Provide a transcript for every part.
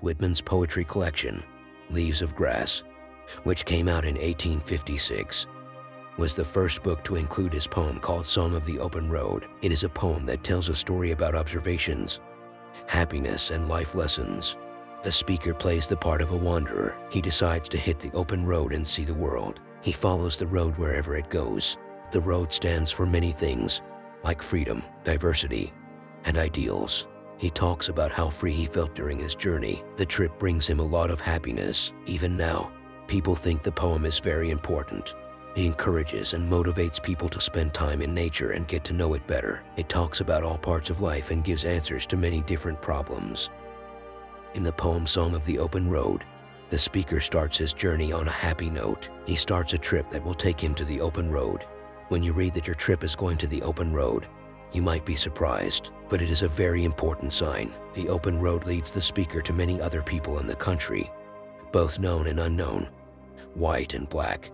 Walt Whitman's poetry collection, Leaves of Grass, which came out in 1856, was the first book to include his poem called Song of the Open Road. It is a poem that tells a story about observations, happiness, and life lessons. The speaker plays the part of a wanderer. He decides to hit the open road and see the world. He follows the road wherever it goes. The road stands for many things, like freedom, diversity, and ideals. He talks about how free he felt during his journey. The trip brings him a lot of happiness. Even now, people think the poem is very important. It encourages and motivates people to spend time in nature and get to know it better. It talks about all parts of life and gives answers to many different problems. In the poem Song of the Open Road, the speaker starts his journey on a happy note. He starts a trip that will take him to the open road. When you read that your trip is going to the open road, you might be surprised, but it is a very important sign. The open road leads the speaker to many other people in the country, both known and unknown, white and black,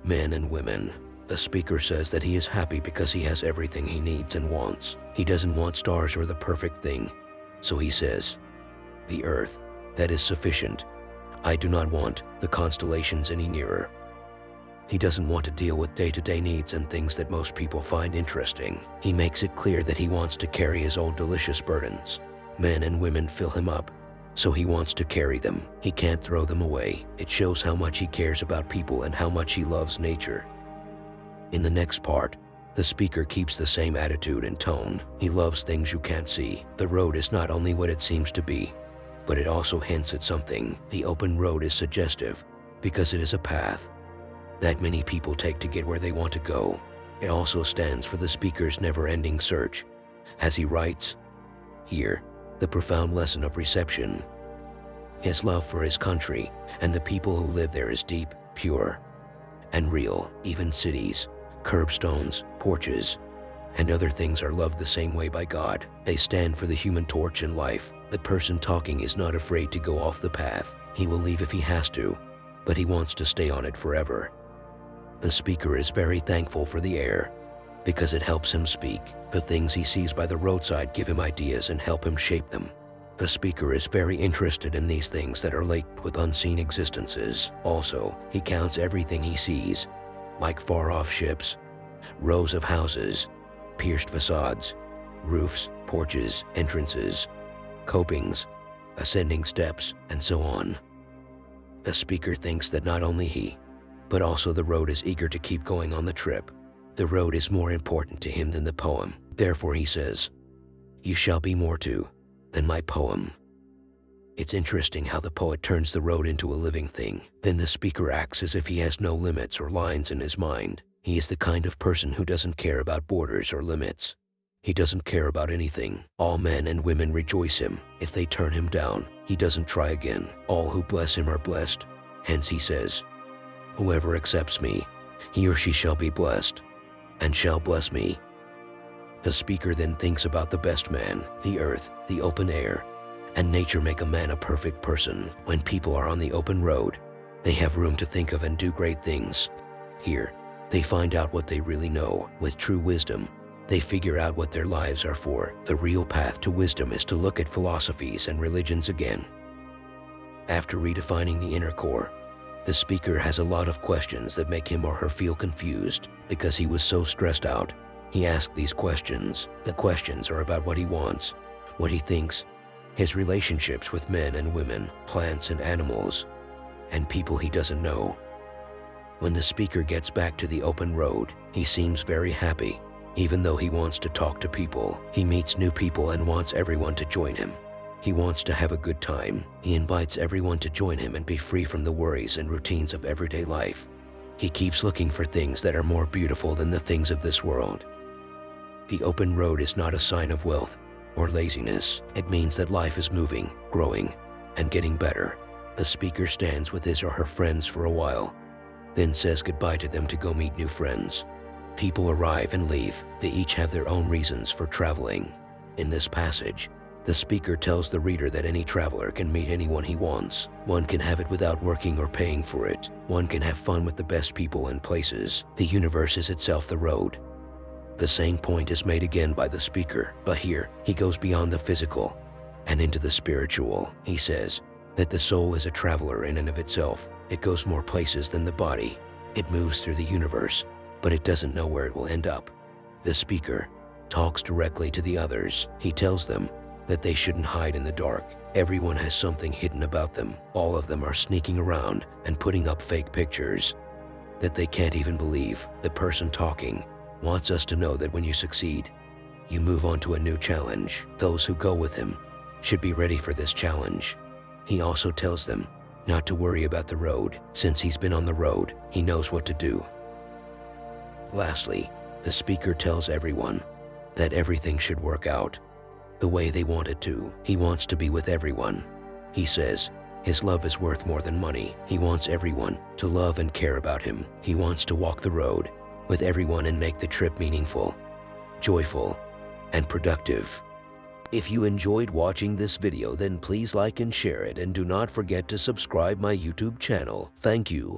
men and women. The speaker says that he is happy because he has everything he needs and wants. He doesn't want stars or the perfect thing, so he says, "The earth, that is sufficient. I do not want the constellations any nearer." He doesn't want to deal with day-to-day needs and things that most people find interesting. He makes it clear that he wants to carry his old delicious burdens. Men and women fill him up, so he wants to carry them. He can't throw them away. It shows how much he cares about people and how much he loves nature. In the next part, the speaker keeps the same attitude and tone. He loves things you can't see. The road is not only what it seems to be, but it also hints at something. The open road is suggestive because it is a path that many people take to get where they want to go. It also stands for the speaker's never-ending search. As he writes, here, the profound lesson of reception. His love for his country and the people who live there is deep, pure, and real. Even cities, curbstones, porches, and other things are loved the same way by God. They stand for the human torch in life. The person talking is not afraid to go off the path. He will leave if he has to, but he wants to stay on it forever. The speaker is very thankful for the air because it helps him speak. The things he sees by the roadside give him ideas and help him shape them. The speaker is very interested in these things that are linked with unseen existences. Also, he counts everything he sees, like far-off ships, rows of houses, pierced facades, roofs, porches, entrances, copings, ascending steps, and so on. The speaker thinks that not only he, but also the road is eager to keep going on the trip. The road is more important to him than the poem. Therefore he says, "You shall be more to than my poem." It's interesting how the poet turns the road into a living thing. Then the speaker acts as if he has no limits or lines in his mind. He is the kind of person who doesn't care about borders or limits. He doesn't care about anything. All men and women rejoice him. If they turn him down, he doesn't try again. All who bless him are blessed. Hence he says, "Whoever accepts me, he or she shall be blessed, and shall bless me." The speaker then thinks about the best man. The earth, the open air, and nature make a man a perfect person. When people are on the open road, they have room to think of and do great things. Here, they find out what they really know. With true wisdom, they figure out what their lives are for. The real path to wisdom is to look at philosophies and religions again. After redefining the inner core, the speaker has a lot of questions that make him or her feel confused. Because he was so stressed out, he asked these questions. The questions are about what he wants, what he thinks, his relationships with men and women, plants and animals, and people he doesn't know. When the speaker gets back to the open road, he seems very happy. Even though he wants to talk to people, he meets new people and wants everyone to join him. He wants to have a good time. He invites everyone to join him and be free from the worries and routines of everyday life. He keeps looking for things that are more beautiful than the things of this world. The open road is not a sign of wealth or laziness. It means that life is moving, growing, and getting better. The speaker stands with his or her friends for a while, then says goodbye to them to go meet new friends. People arrive and leave. They each have their own reasons for traveling. In this passage, the speaker tells the reader that any traveler can meet anyone he wants. One can have it without working or paying for it. One can have fun with the best people and places. The universe is itself the road. The same point is made again by the speaker, but here he goes beyond the physical and into the spiritual. He says, that the soul is a traveler in and of itself. It goes more places than the body. It moves through the universe, but it doesn't know where it will end up. The speaker talks directly to the others. He tells them that they shouldn't hide in the dark. Everyone has something hidden about them. All of them are sneaking around and putting up fake pictures that they can't even believe. The person talking wants us to know that when you succeed, you move on to a new challenge. Those who go with him should be ready for this challenge. He also tells them not to worry about the road. Since he's been on the road, he knows what to do. Lastly, the speaker tells everyone that everything should work out the way they want it to. He wants to be with everyone. He says his love is worth more than money. He wants everyone to love and care about him. He wants to walk the road with everyone and make the trip meaningful, joyful, and productive. If you enjoyed watching this video, then please like and share it, and do not forget to subscribe my YouTube channel. Thank you.